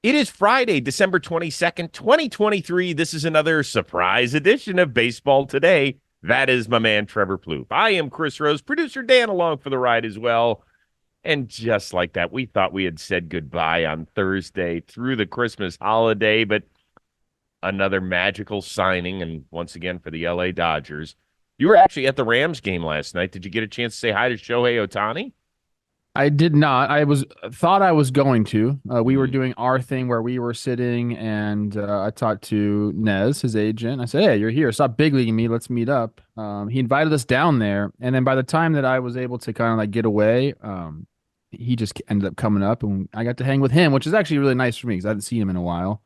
It is Friday, December 22nd, 2023. This is another surprise edition of Baseball Today. That is my man, Trevor Plouffe. I am Chris Rose, producer Dan along for the ride as well. And just like that, we thought we had said goodbye on Thursday through the Christmas holiday, but another magical signing. And once again, for the LA Dodgers. You were actually at the Rams game last night. Did you get a chance to say hi to Shohei Ohtani? I did not. I was thought I was going to. We were doing our thing where we were sitting, and I talked to Nez, his agent. I said, "Hey, you're here. Stop big leaguing me. Let's meet up." He invited us down there, and then by the time that I was able to kind of like get away, he just ended up coming up, and I got to hang with him, which is actually really nice for me because I hadn't seen him in a while.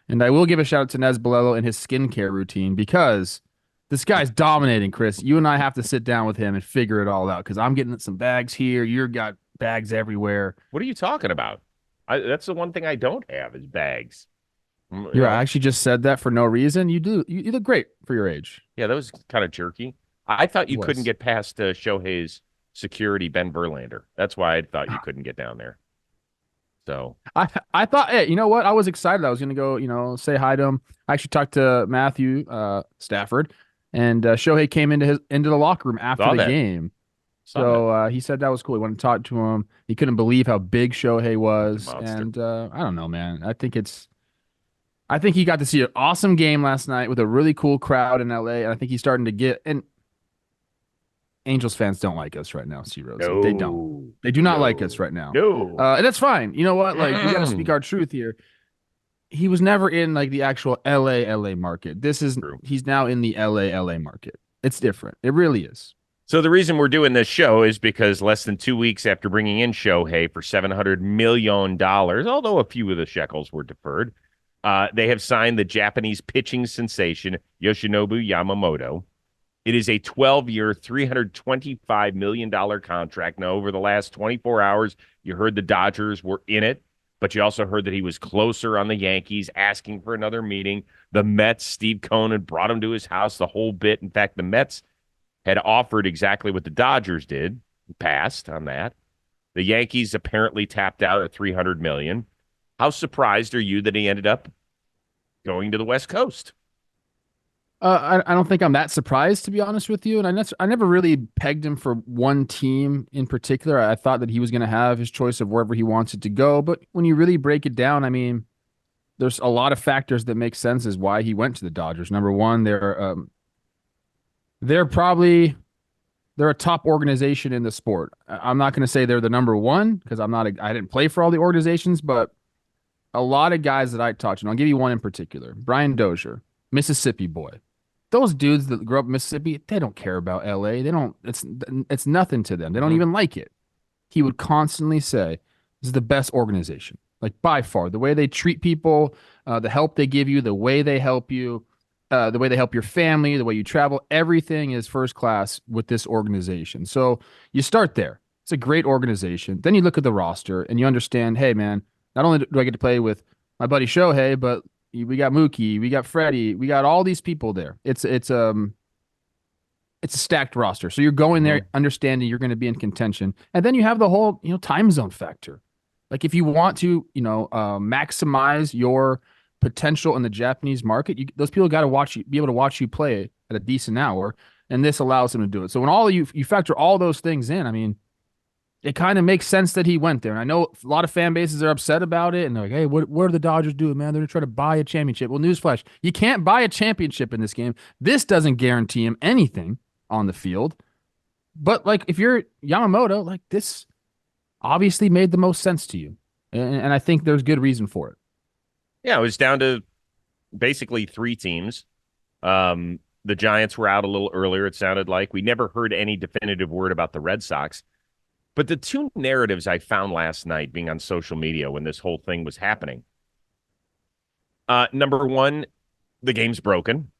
And I will give a shout out to Nez Bolello and his skincare routine because this guy's dominating, Chris. You and I have to sit down with him and figure it all out because I'm getting some bags here. You've got bags everywhere. What are you talking about? That's the one thing I don't have is bags. You Yeah, know, I actually just said that for no reason. You do. You look great for your age. yeah, that was kind of jerky. I thought It you couldn't was. get past Shohei's security, Ben Verlander. That's why I thought you couldn't get down there. So, I thought, hey, you know what? I was excited. I was gonna go, say hi to him. I actually talked to Matthew Stafford, and Shohei came into the locker room after saw the that. game. Saw that. So he said that was cool. He wanted to talk to him. He couldn't believe how big Shohei He's a was, monster. and I don't know, man. I think he got to see an awesome game last night with a really cool crowd in LA, and I think he's starting to get. And Angels fans don't like us right now, C Rose. Like they don't. No, They do not like us no, right now. no. And that's fine. You know what? Like we got to speak our truth here. He was never in like the actual LA market. True. He's now in the LA market. It's different. It really is. So the reason we're doing this show is because less than 2 weeks after bringing in Shohei for $700 million, although a few of the shekels were deferred, they have signed the Japanese pitching sensation Yoshinobu Yamamoto. It is a 12-year, $325 million contract. Now, over the last 24 hours, you heard the Dodgers were in it, but you also heard that he was closer on the Yankees, asking for another meeting. The Mets, Steve Cohen had brought him to his house the whole bit. In fact, the Mets had offered exactly what the Dodgers did, passed on that. The Yankees apparently tapped out at 300 million. How surprised are you that he ended up going to the West Coast? I don't think I'm that surprised to be honest with you. And I never really pegged him for one team in particular. I thought that he was going to have his choice of wherever he wanted to go. But when you really break it down, I mean, there's a lot of factors that make sense as why he went to the Dodgers. Number one, they're probably they're a top organization in the sport. I'm not going to say they're the number one because I didn't play for all the organizations, but a lot of guys that I talked to, and I'll give you one in particular, Brian Dozier, Mississippi boy. Those dudes that grew up in Mississippi, they don't care about LA. They don't. It's nothing to them. They don't Mm-hmm. even like it. He would constantly say, "This is the best organization, like by far. The way they treat people, the help they give you, the way they help you, the way they help your family, the way you travel, everything is first class with this organization." So you start there. It's a great organization. Then you look at the roster and you understand, hey man, not only do I get to play with my buddy Shohei, but we got Mookie, we got Freddie, we got all these people there. It's a stacked roster. So you're going Mm-hmm. there understanding you're going to be in contention. And then you have the whole, time zone factor. Like if you want to, maximize your potential in the Japanese market, those people got to be able to watch you play at a decent hour. And this allows them to do it. So when you factor all those things in, I mean, it kind of makes sense that he went there. And I know a lot of fan bases are upset about it. And they're like, hey, what are the Dodgers doing, man? They're going to try to buy a championship. Well, newsflash, you can't buy a championship in this game. This doesn't guarantee him anything on the field. But like if you're Yamamoto, like this obviously made the most sense to you. And I think there's good reason for it. Yeah, it was down to basically three teams. The Giants were out a little earlier, it sounded like. We never heard any definitive word about the Red Sox. But the two narratives I found last night being on social media when this whole thing was happening. Number one, the game's broken.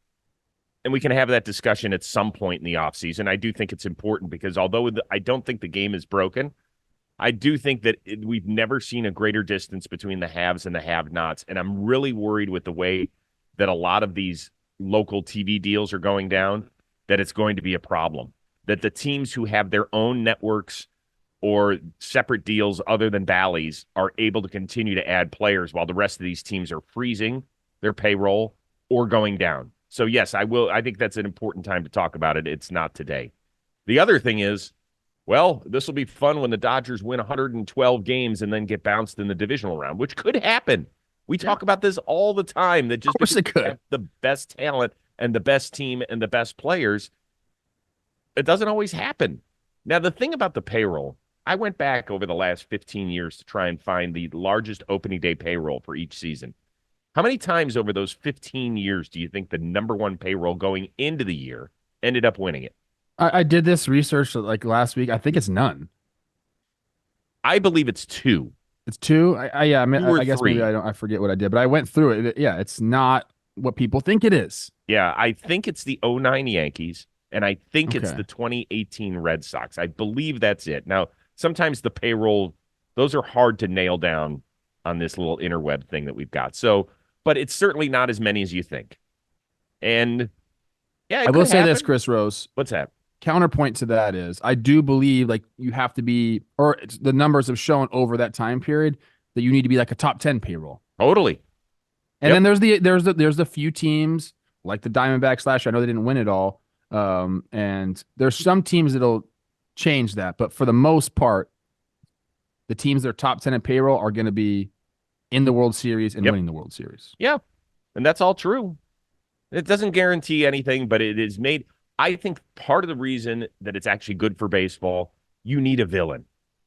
And we can have that discussion at some point in the offseason. I do think it's important because although I don't think the game is broken, I do think that we've never seen a greater distance between the haves and the have-nots. And I'm really worried with the way that a lot of these local TV deals are going down, that it's going to be a problem. That the teams who have their own networks or separate deals other than Bally's are able to continue to add players while the rest of these teams are freezing their payroll or going down. So yes, I will. I think that's an important time to talk about it. It's not today. The other thing is, well, this will be fun when the Dodgers win 112 games and then get bounced in the divisional round, which could happen. We talk about this all the time, that just Of course it could. have the best talent and the best team and the best players, it doesn't always happen. Now, the thing about the payroll, I went back over the last 15 years to try and find the largest opening day payroll for each season. How many times over those 15 years do you think the number one payroll going into the year ended up winning it? I did this research like last week. I think it's none. I believe it's two. It's two. Yeah. I mean, Two or I guess three. maybe I forget what I did, but I went through it. Yeah, it's not what people think it is. Yeah, I think it's the '09 Yankees, and I think it's Okay. the 2018 Red Sox. I believe that's it. Now, sometimes the payroll, those are hard to nail down on this little interweb thing that we've got. So, but it's certainly not as many as you think. And yeah, it I will could say this, happen. Chris Rose. What's that? Counterpoint to that is I do believe like you have to be, or the numbers have shown over that time period that you need to be like a top 10 payroll. Totally. And Yep. then there's the few teams like the Diamondbacks last year. I know they didn't win it all. And there's some teams that'll change that, but for the most part, the teams that are top 10 in payroll are going to be in the World Series and Yep. winning the World Series. Yeah. And that's all true. It doesn't guarantee anything, but it is made. I think part of the reason that it's actually good for baseball, you need a villain.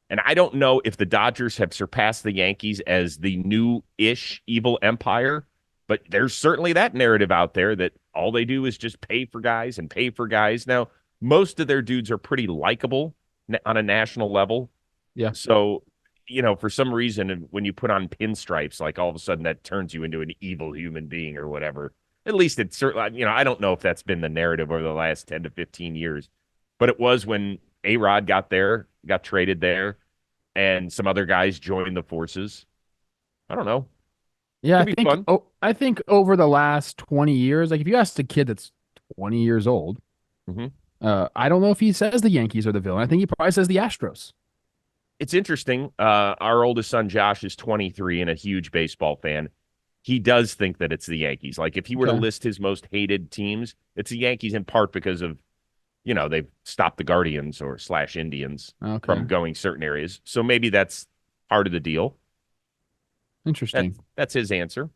And I don't know if the Dodgers have surpassed the Yankees as the new-ish evil empire, but there's certainly that narrative out there that all they do is just pay for guys and pay for guys. Now, most of their dudes are pretty likable on a national level. Yeah. So, for some reason, when you put on pinstripes, like all of a sudden that turns you into an evil human being or whatever. At least it's certainly, I don't know if that's been the narrative over the last 10 to 15 years, but it was when A-Rod got traded there, and some other guys joined the forces. I don't know. Yeah, Could be fun. I think over the last 20 years, like if you ask a kid that's 20 years old, Mhm. I don't know if he says the Yankees are the villain. I think he probably says the Astros. It's interesting. Our oldest son, Josh, is 23 and a huge baseball fan. He does think that it's the Yankees. Like if he were to Okay. list his most hated teams, it's the Yankees in part because of, they've stopped the Guardians or / Indians Okay. from going certain areas. So maybe that's part of the deal. Interesting. That's his answer.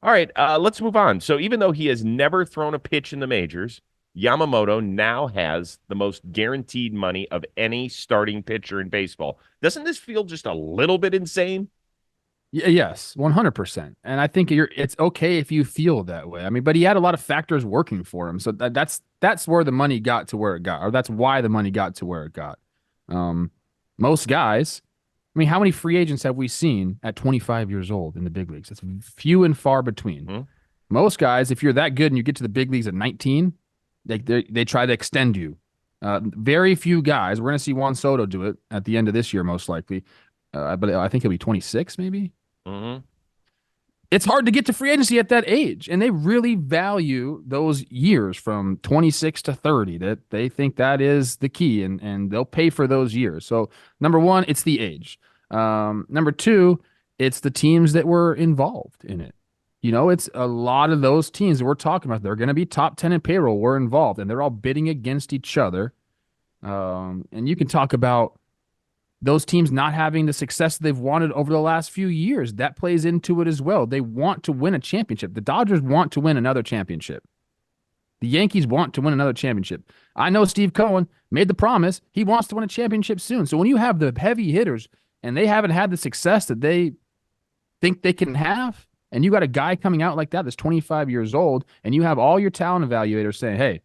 All right, let's move on. So even though he has never thrown a pitch in the majors, Yamamoto now has the most guaranteed money of any starting pitcher in baseball. Doesn't this feel just a little bit insane? Yes, 100%. And I think it's okay if you feel that way. I mean, but he had a lot of factors working for him. So that's where the money got to where it got, or that's why the money got to where it got. Most guys, I mean, how many free agents have we seen at 25 years old in the big leagues? It's few and far between. Hmm. Most guys, if you're that good and you get to the big leagues at 19, they try to extend you. Very few guys. We're going to see Juan Soto do it at the end of this year, most likely. But I think he'll be 26, maybe. Mm-hmm. It's hard to get to free agency at that age, and they really value those years from 26 to 30. That they think that is the key, and they'll pay for those years. So number one, it's the age. Number two, it's the teams that were involved in it. It's a lot of those teams that we're talking about. They're going to be top 10 in payroll were involved, and they're all bidding against each other. And you can talk about those teams not having the success they've wanted over the last few years. That plays into it as well. They want to win a championship. The Dodgers want to win another championship. The Yankees want to win another championship. I know Steve Cohen made the promise. He wants to win a championship soon. So when you have the heavy hitters and they haven't had the success that they think they can have, and you got a guy coming out like that that's 25 years old, and you have all your talent evaluators saying, hey,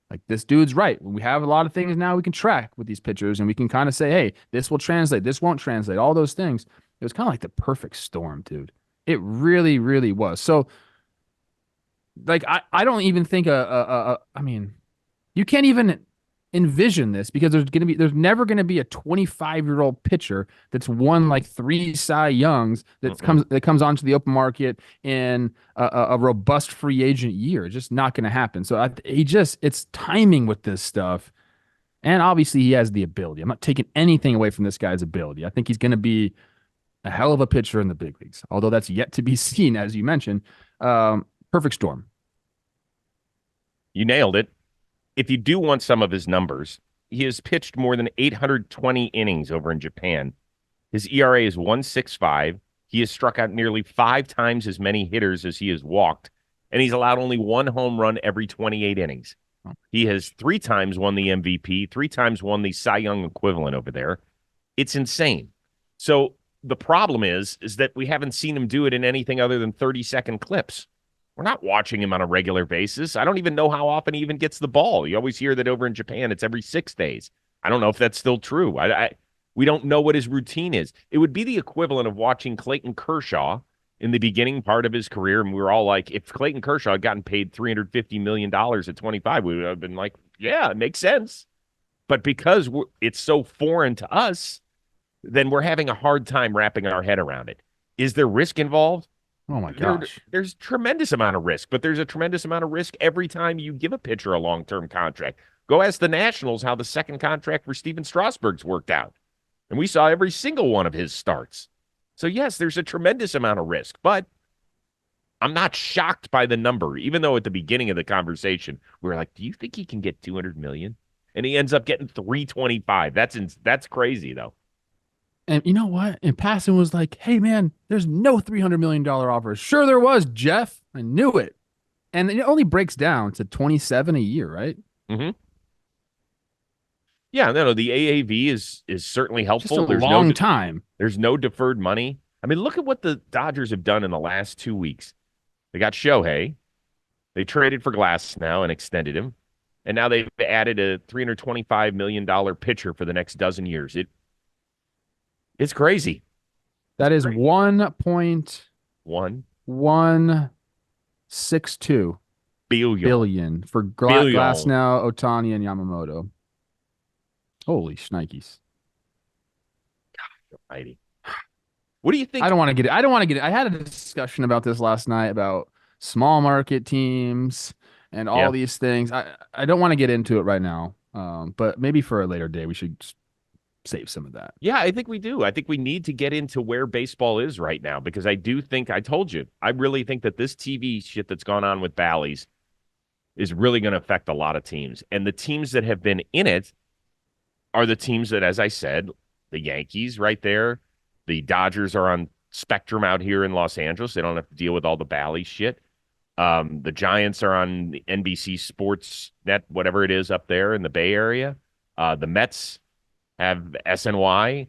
like this dude's right. We have a lot of things now we can track with these pitchers, and we can kind of say, hey, this will translate, this won't translate, all those things. It was kind of like the perfect storm, dude. It really, really was. So, like, I don't even think I mean, you can't even envision this because there's never gonna be a 25-year-old pitcher that's won like 3 Cy Youngs that comes onto the open market in a robust free agent year. It's just not gonna happen. So it's timing with this stuff And obviously, he has the ability. I'm not taking anything away from this guy's ability. I think he's going to be a hell of a pitcher in the big leagues, although that's yet to be seen, as you mentioned. Perfect storm. You nailed it. If you do want some of his numbers, he has pitched more than 820 innings over in Japan. His ERA is 1.65. He has struck out nearly 5 times as many hitters as he has walked, and he's allowed only 1 home run every 28 innings. He has 3 times won the MVP, 3 times won the Cy Young equivalent over there. It's insane. So the problem is that we haven't seen him do it in anything other than 30-second clips. We're not watching him on a regular basis. I don't even know how often he even gets the ball. You always hear that over in Japan, it's every 6 days. I don't know if that's still true. We don't know what his routine is. It would be the equivalent of watching Clayton Kershaw in the beginning part of his career, and we were all like, if Clayton Kershaw had gotten paid $350 million at 25, we would have been like, yeah, it makes sense. But because it's so foreign to us, then we're having a hard time wrapping our head around it. Is there risk involved? Oh, my gosh. There's tremendous amount of risk, but there's a tremendous amount of risk every time you give a pitcher a long-term contract. Go ask the Nationals how the second contract for Steven Strasburg's worked out. And we saw every single one of his starts. So, yes, there's a tremendous amount of risk, but I'm not shocked by the number, even though at the beginning of the conversation, we were like, do you think he can get $200 million? And he ends up getting $325. That's crazy, though. And you know what? And Passan was like, hey, man, there's no $300 million offer. Sure there was, Jeff. I knew it. And it only breaks down to 27 a year, right? Mm-hmm. Yeah, no, the AAV is certainly helpful. Just a long time. There's no deferred money. I mean, look at what the Dodgers have done in the last 2 weeks. They got Shohei. They traded for Glass now and extended him. And now they've added a $325 million pitcher for the next dozen years. It's crazy. That is 1.162 billion for Glass now, Ohtani, and Yamamoto. Holy shnikes. God almighty. What do you think? I don't want to get it. I had a discussion about this last night about small market teams and all these things. I don't want to get into it right now. But maybe for a later day, we should save some of that. Yeah, I think we do. I think we need to get into where baseball is right now, because I do think, I told you, I really think that this TV shit that's gone on with Bally's is really going to affect a lot of teams. And the teams that have been in it are the teams that, as I said, the Yankees right there, the Dodgers are on Spectrum out here in Los Angeles. They don't have to deal with all the Bally shit. The Giants are on the NBC Sports Net, whatever it is up there in the Bay Area. The Mets have SNY.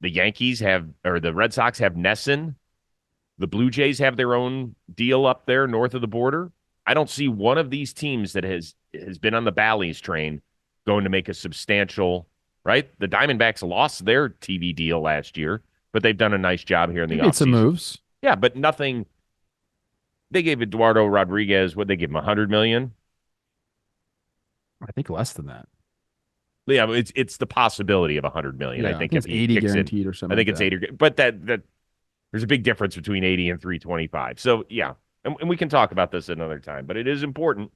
The Yankees have, or the Red Sox have Nesson. The Blue Jays have their own deal up there north of the border. I don't see one of these teams that has been on the Bally's train going to make a substantial, right? The Diamondbacks lost their TV deal last year, but they've done a nice job here in the offseason. Made some moves. Yeah, but nothing. They gave Eduardo Rodriguez, what they give him, $100 million? I think less than that. Yeah, it's the possibility of $100 million. Yeah, I think it's 80 guaranteed or something. I think it's 80, but that there's a big difference between 80 and 325. So yeah, and we can talk about this another time, but it is important.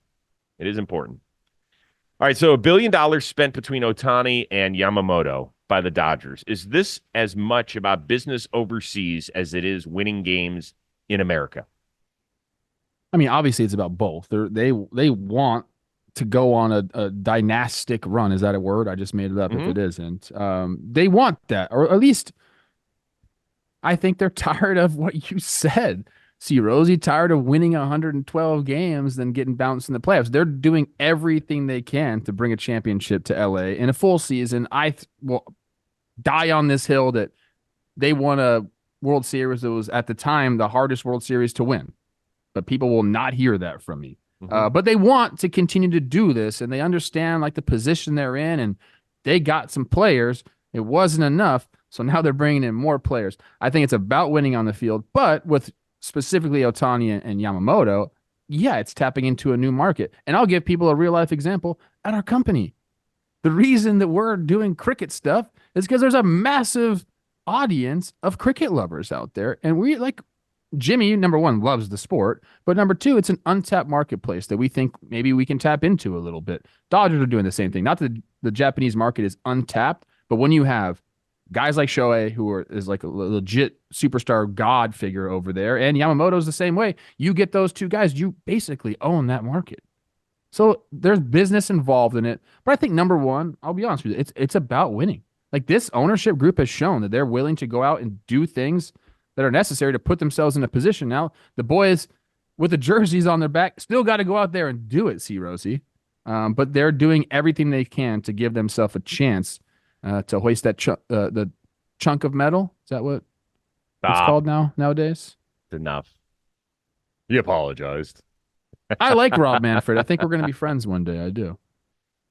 It is important. All right, so $1 billion spent between Ohtani and Yamamoto by the Dodgers. Is this as much about business overseas as it is winning games in America? I mean, obviously it's about both. They want to go on a dynastic run. Is that a word? I just made it up if it isn't. They want that, or at least I think they're tired of what you said. See, Rosie, tired of winning 112 games and getting bounced in the playoffs. They're doing everything they can to bring a championship to LA in a full season. I will die on this hill that they won a World Series that was at the time the hardest World Series to win. But people will not hear that from me. But they want to continue to do this, and they understand like the position they're in, and they got some players. It wasn't enough, so now they're bringing in more players. I think it's about winning on the field, but with specifically Ohtani and Yamamoto, yeah, it's tapping into a new market. And I'll give people a real-life example at our company. The reason that we're doing cricket stuff is because there's a massive audience of cricket lovers out there, and we like Jimmy, number one, loves the sport, but number two, it's an untapped marketplace that we think maybe we can tap into a little bit. Dodgers are doing the same thing. Not to the Japanese market is untapped. But when you have guys like Shohei, is like a legit superstar god figure over there, and Yamamoto's the same way, you get those two guys, you basically own that market. So there's business involved in it. But I think number one, I'll be honest with you, it's about winning. Like this ownership group has shown that they're willing to go out and do things that are necessary to put themselves in a position. Now, the boys with the jerseys on their back still got to go out there and do it, see Rosie. But they're doing everything they can to give themselves a chance to hoist that the chunk of metal. Is that what it's Stop. called nowadays? Enough. He apologized. I like Rob Manfred. I think we're going to be friends one day. I do.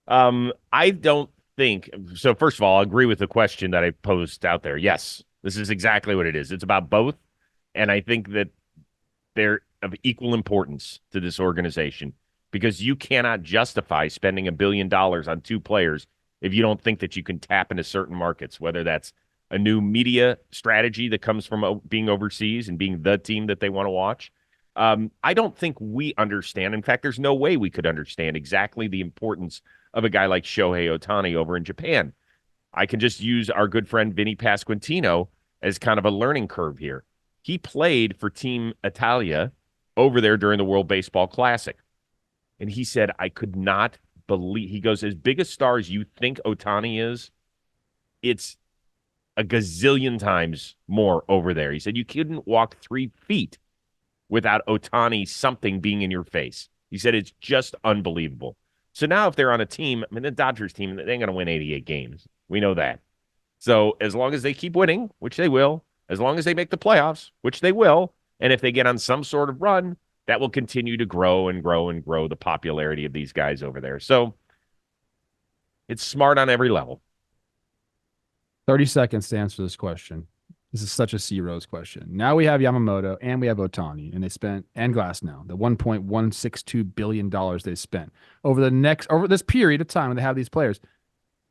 I don't think so. First of all, I agree with the question that I posed out there. Yes, this is exactly what it is. It's about both. And I think that they're of equal importance to this organization because you cannot justify spending $1 billion on two players if you don't think that you can tap into certain markets, whether that's a new media strategy that comes from being overseas and being the team that they want to watch. I don't think we understand. In fact, there's no way we could understand exactly the importance of a guy like Shohei Ohtani over in Japan. I can just use our good friend Vinny Pasquantino as kind of a learning curve here. He played for Team Italia over there during the World Baseball Classic. And he said, I could not believe, he goes, as big a star as you think Ohtani is, it's a gazillion times more over there. He said, you couldn't walk 3 feet without Ohtani something being in your face. He said, it's just unbelievable. So now if they're on a team, I mean, the Dodgers team, they ain't going to win 88 games. We know that. So as long as they keep winning, which they will, as long as they make the playoffs, which they will, and if they get on some sort of run, that will continue to grow and grow and grow the popularity of these guys over there. So it's smart on every level. 30 seconds to answer this question. This is such a C Rose question. Now we have Yamamoto and we have Ohtani, and they spent, and Glass now, the $1.162 billion they spent over this period of time when they have these players.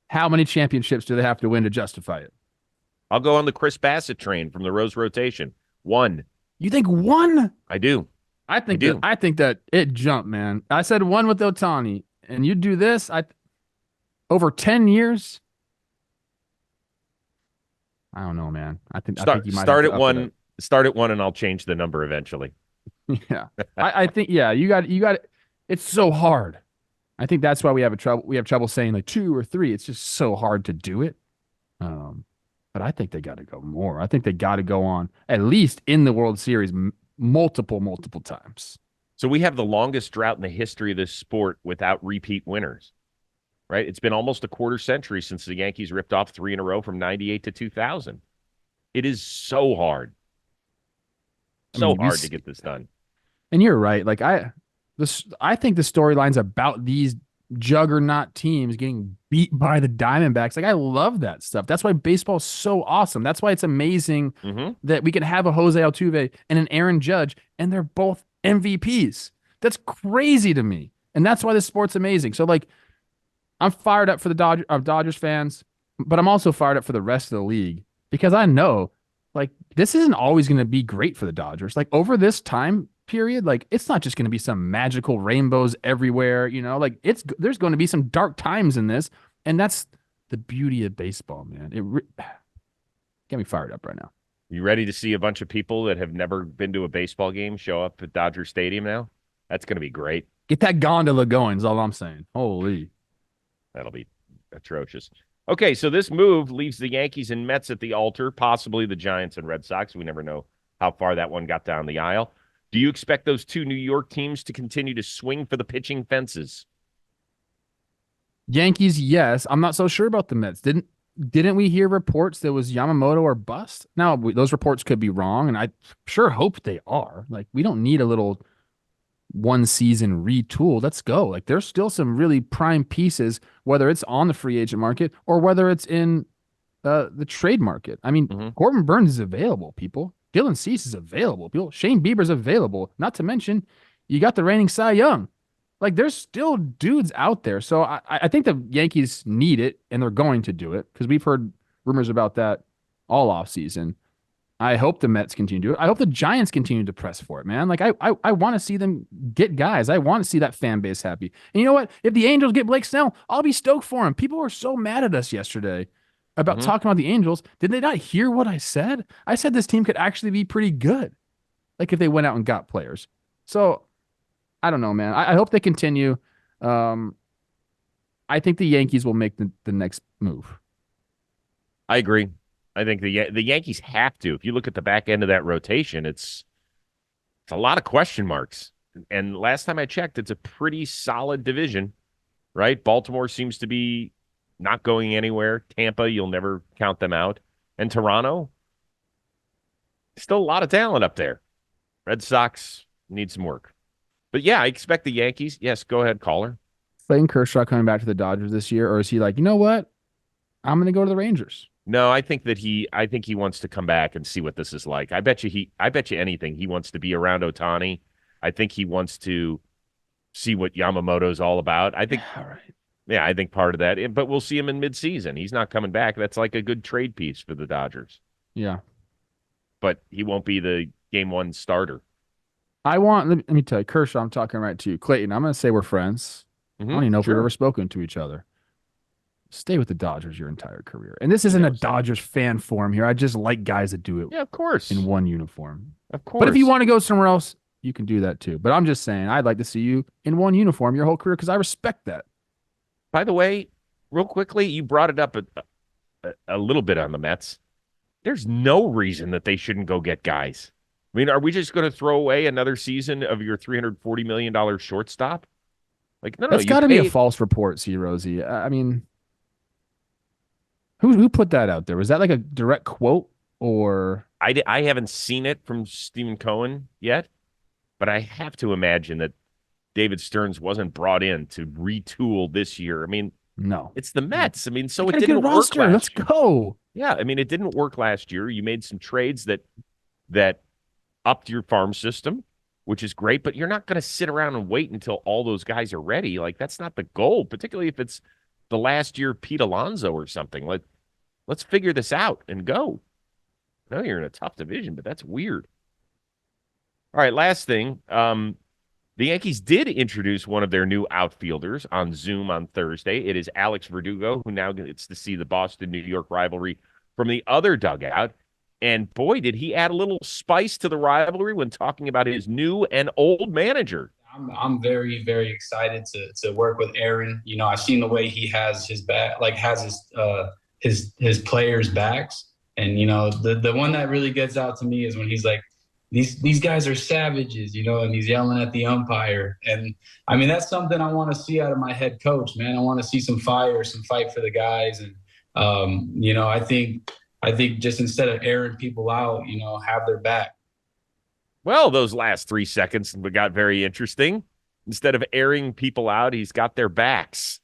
How many championships do they have to win to justify it? I'll go on the Chris Bassett train from the Rose rotation. 1. You think 1? I do. I think that it jumped, man. I said 1 with Ohtani, and you do this, over 10 years. I don't know, man. I think you might start at 1. Start at 1, and I'll change the number eventually. Yeah, I think you got. It's so hard. I think that's why we have trouble saying like 2 or 3. It's just so hard to do it. But I think they got to go more. I think they got to go on at least in the World Series multiple times. So we have the longest drought in the history of this sport without repeat winners. Right? It's been almost a quarter century since the Yankees ripped off 3 in a row from 98 to 2000. It is so hard. So hard to get this done. And you're right. Like I think the storyline's about these juggernaut teams getting beat by the Diamondbacks. Like I love that stuff. That's why baseball's so awesome. That's why it's amazing that we can have a Jose Altuve and an Aaron Judge, and they're both MVPs. That's crazy to me. And that's why this sport's amazing. So like, I'm fired up for the Dodgers fans, but I'm also fired up for the rest of the league because I know, like, this isn't always going to be great for the Dodgers. Like, over this time period, like, it's not just going to be some magical rainbows everywhere, you know? Like, there's going to be some dark times in this, and that's the beauty of baseball, man. Get me fired up right now. You ready to see a bunch of people that have never been to a baseball game show up at Dodger Stadium now? That's going to be great. Get that gondola going is all I'm saying. Holy. That'll be atrocious. Okay, so this move leaves the Yankees and Mets at the altar, possibly the Giants and Red Sox. We never know how far that one got down the aisle. Do you expect those 2 New York teams to continue to swing for the pitching fences? Yankees, yes. I'm not so sure about the Mets. Didn't we hear reports that was Yamamoto or bust? Now, those reports could be wrong, and I sure hope they are. Like, we don't need a little one season retool. Let's go. Like, there's still some really prime pieces, whether it's on the free agent market or whether it's in the trade market. I mean, Corbin Burns is available, people. Dylan Cease is available, people. Shane Bieber's available. Not to mention, you got the reigning Cy Young. Like, there's still dudes out there. So I think the Yankees need it, and they're going to do it because we've heard rumors about that all offseason. I hope the Mets continue to do it. I hope the Giants continue to press for it, man. Like I want to see them get guys. I want to see that fan base happy. And you know what? If the Angels get Blake Snell, I'll be stoked for him. People were so mad at us yesterday about Hmm. talking about the Angels. Did they not hear what I said? I said this team could actually be pretty good. Like if they went out and got players. So I don't know, man. I hope they continue. Um, I think the Yankees will make the next move. I agree. I think the Yankees have to. If you look at the back end of that rotation, it's a lot of question marks. And last time I checked, it's a pretty solid division, right? Baltimore seems to be not going anywhere. Tampa, you'll never count them out. And Toronto, still a lot of talent up there. Red Sox need some work. But yeah, I expect the Yankees. Yes, go ahead, caller. Clayton Kershaw coming back to the Dodgers this year, or is he like, you know what? I'm going to go to the Rangers. No, I think he wants to come back and see what this is like. I bet you anything he wants to be around Otani. I think he wants to see what Yamamoto's all about. All right. Yeah, I think part of that. But we'll see him in midseason. He's not coming back. That's like a good trade piece for the Dodgers. Yeah. But he won't be the game one starter. Let me tell you, Kershaw, I'm talking right to you. Clayton, I'm going to say we're friends. I don't even know if we've Sure. ever spoken to each other. Stay with the Dodgers your entire career. And this He isn't a knows. Dodgers fan forum here. I just like guys that do it Yeah, of course. in one uniform. Of But if you course. want to go somewhere else, you can do that too. But I'm just saying, I'd like to see you in one uniform your whole career because I respect that. By the way, real quickly, you brought it up a little bit on the Mets. There's no reason that they shouldn't go get guys. I mean, are we just going to throw away another season of your $340 million shortstop? Like, no, That's you got to be a paid. false report, C. Rosie. I mean, who put that out there? Was that like a direct quote or I haven't seen it from Stephen Cohen yet, but I have to imagine that David Stearns wasn't brought in to retool this year. I mean, no? it's the Mets. I mean, They so it got a good didn't work roster. Let's last year. go. Yeah, I mean, it didn't work last year. You made some trades that upped your farm system, which is great, but you're not going to sit around and wait until all those guys are ready. Like that's not the goal, particularly if it's the last year Pete Alonso or something. Let's figure this out and go. I know you're in a tough division, but that's weird. All right, last thing. The Yankees did introduce one of their new outfielders on Zoom on Thursday. It is Alex Verdugo, who now gets to see the Boston New York rivalry from the other dugout. And boy, did he add a little spice to the rivalry when talking about his new and old manager. I'm very, very excited to work with Aaron. You know, I've seen the way he has his back, like has his players' backs. And, you know, the one that really gets out to me is when he's like, these guys are savages, you know, and he's yelling at the umpire. And I mean, that's something I want to see out of my head coach, man. I want to see some fire, some fight for the guys. And, you know, I think just instead of airing people out, you know, have their back. Well, those last 3 seconds got very interesting. Instead of airing people out, he's got their backs.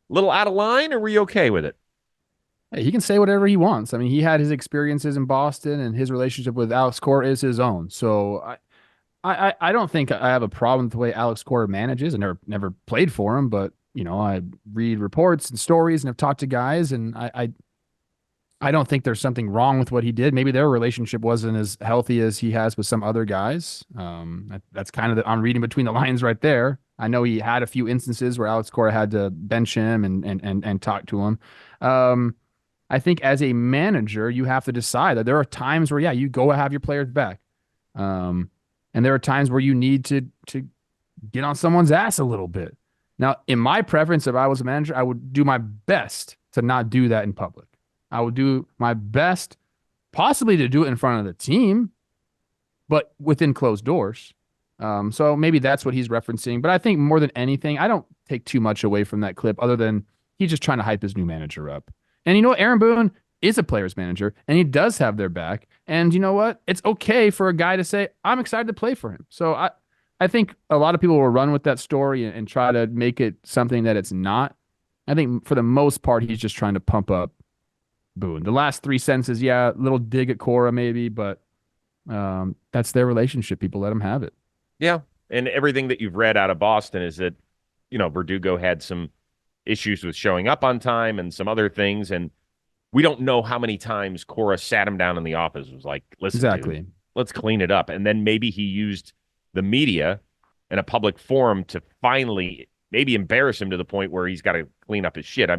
A little out of line, or were you okay with it? Hey, he can say whatever he wants. I mean, he had his experiences in Boston, and his relationship with Alex Cora is his own. So I don't think I have a problem with the way Alex Cora manages. I never played for him, but you know, I read reports and stories and have talked to guys, and I don't think there's something wrong with what he did. Maybe their relationship wasn't as healthy as he has with some other guys. That's kind of I'm reading between the lines right there. I know he had a few instances where Alex Cora had to bench him and talk to him. I think as a manager, you have to decide that there are times where, yeah, you go have your players back. And there are times where you need to get on someone's ass a little bit. Now, in my preference, if I was a manager, I would do my best to not do that in public. I would do my best possibly to do it in front of the team, but within closed doors. So maybe that's what he's referencing. But I think more than anything, I don't take too much away from that clip other than he's just trying to hype his new manager up. And you know what? Aaron Boone is a player's manager, and he does have their back. And you know what? It's okay for a guy to say, I'm excited to play for him. So I think a lot of people will run with that story and try to make it something that it's not. I think for the most part, he's just trying to pump up Boone. The last 3 sentences, yeah, a little dig at Cora maybe, but that's their relationship. People let him have it. Yeah. And everything that you've read out of Boston is that, you know, Verdugo had some issues with showing up on time and some other things. And we don't know how many times Cora sat him down in the office, was like, listen, Exactly. dude, let's clean it up. And then maybe he used the media in a public forum to finally maybe embarrass him to the point where he's got to clean up his shit.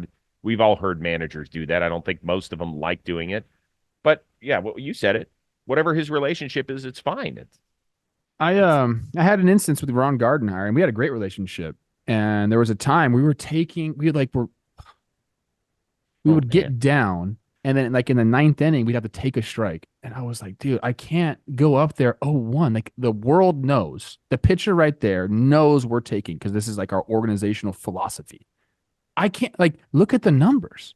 We've all heard managers do that. I don't think most of them like doing it. But yeah, well, you said it. Whatever his relationship is, it's fine. I had an instance with Ron Gardenhire, and we had a great relationship. And there was a time we would get down, and then like in the ninth inning, we'd have to take a strike. And I was like, dude, I can't go up there 0-1. Like the world knows, the pitcher right there knows we're taking, because this is like our organizational philosophy. I can't, like, look at the numbers.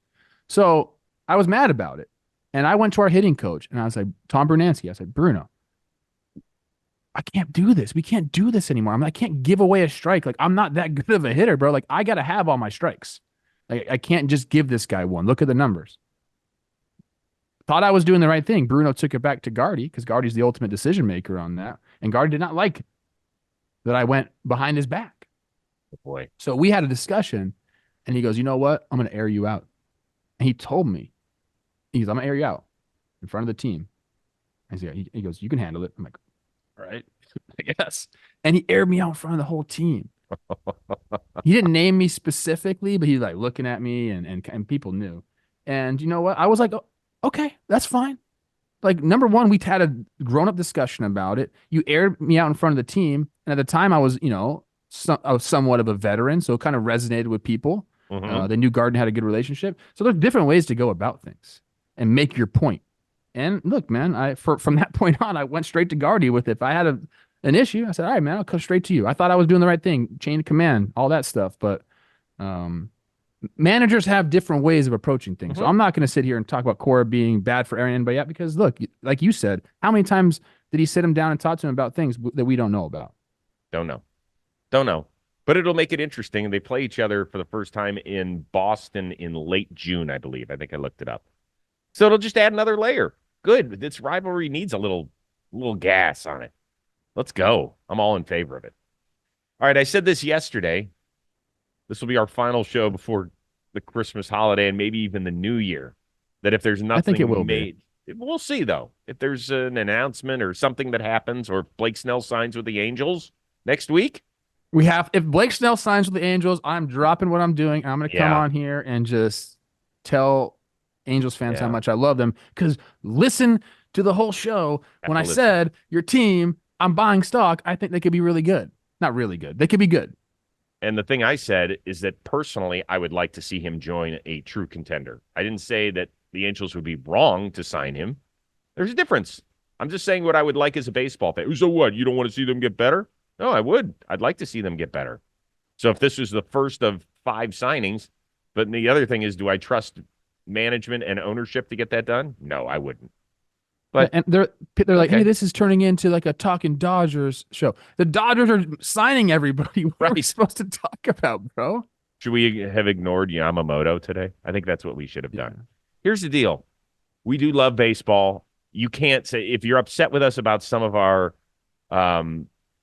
So I was mad about it. And I went to our hitting coach, and I was like, Tom Brunansky, I said, Bruno, I can't do this. We can't do this anymore. I can't give away a strike. Like, I'm not that good of a hitter, bro. Like, I got to have all my strikes. Like, I can't just give this guy one. Look at the numbers. Thought I was doing the right thing. Bruno took it back to Gardy, because Gardy's the ultimate decision maker on that. And Gardy did not like that I went behind his back. Oh boy. So we had a discussion, and he goes, you know what? I'm going to air you out. And he told me, I'm going to air you out in front of the team. He goes, you can handle it. I'm like, all right, I guess. And he aired me out in front of the whole team. He didn't name me specifically, but he's like looking at me, and people knew. And you know what? I was like, oh, okay, that's fine. Like, number one, we had a grown-up discussion about it. You aired me out in front of the team. And at the time I was, I was somewhat of a veteran, so it kind of resonated with people. Mm-hmm. They knew Garden had a good relationship. So there's different ways to go about things and make your point. And look, man, from that point on, I went straight to Gardy with it. If I had an issue, I said, all right, man, I'll come straight to you. I thought I was doing the right thing, chain of command, all that stuff. But managers have different ways of approaching things. Mm-hmm. So I'm not going to sit here and talk about Cora being bad for airing anybody out, because look, like you said, how many times did he sit him down and talk to him about things that we don't know about? Don't know. But it'll make it interesting. They play each other for the first time in Boston in late June, I believe. I think I looked it up. So it'll just add another layer. Good. This rivalry needs a little gas on it. Let's go. I'm all in favor of it. All right, I said this yesterday. This will be our final show before the Christmas holiday and maybe even the New Year. That if there's nothing I think it will made, we'll see, though. If there's an announcement or something that happens, or if Blake Snell signs with the Angels next week, if Blake Snell signs with the Angels, I'm dropping what I'm doing. I'm going to come on here and just tell Angels fans how much I love them. Because listen to the whole show. When I said your team, I'm buying stock, I think they could be really good. Not really good. They could be good. And the thing I said is that personally, I would like to see him join a true contender. I didn't say that the Angels would be wrong to sign him. There's a difference. I'm just saying what I would like as a baseball fan. So what? You don't want to see them get better? No, I would. I'd like to see them get better. So if this was the first of 5 signings, but the other thing is, do I trust management and ownership to get that done? No, I wouldn't. But and they're like, hey, this is turning into like a talking Dodgers show. The Dodgers are signing everybody. What are we supposed to talk about, bro? Should we have ignored Yamamoto today? I think that's what we should have done. Here's the deal. We do love baseball. You can't say, if you're upset with us about some of our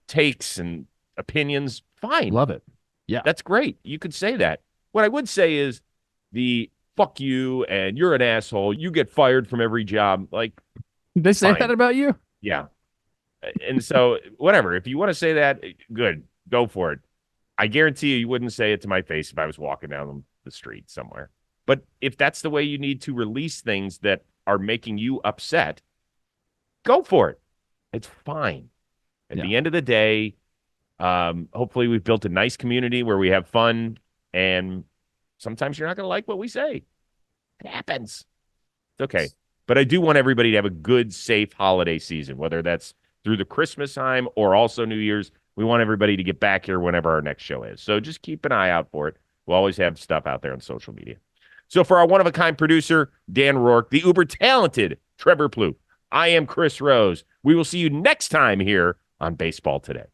takes and opinions, fine. Love it. Yeah. That's great. You could say that. What I would say is the fuck you and you're an asshole. You get fired from every job. Like, they say that about you? Yeah. And so whatever, if you want to say that, good, go for it. I guarantee you wouldn't say it to my face if I was walking down the street somewhere. But if that's the way you need to release things that are making you upset, go for it. It's fine. At the end of the day, hopefully we've built a nice community where we have fun, and sometimes you're not going to like what we say. It happens. It's okay. But I do want everybody to have a good, safe holiday season, whether that's through the Christmas time or also New Year's. We want everybody to get back here whenever our next show is. So just keep an eye out for it. We'll always have stuff out there on social media. So for our one-of-a-kind producer, Dan Rourke, the uber-talented Trevor Plouffe, I am Chris Rose. We will see you next time here on Baseball Today.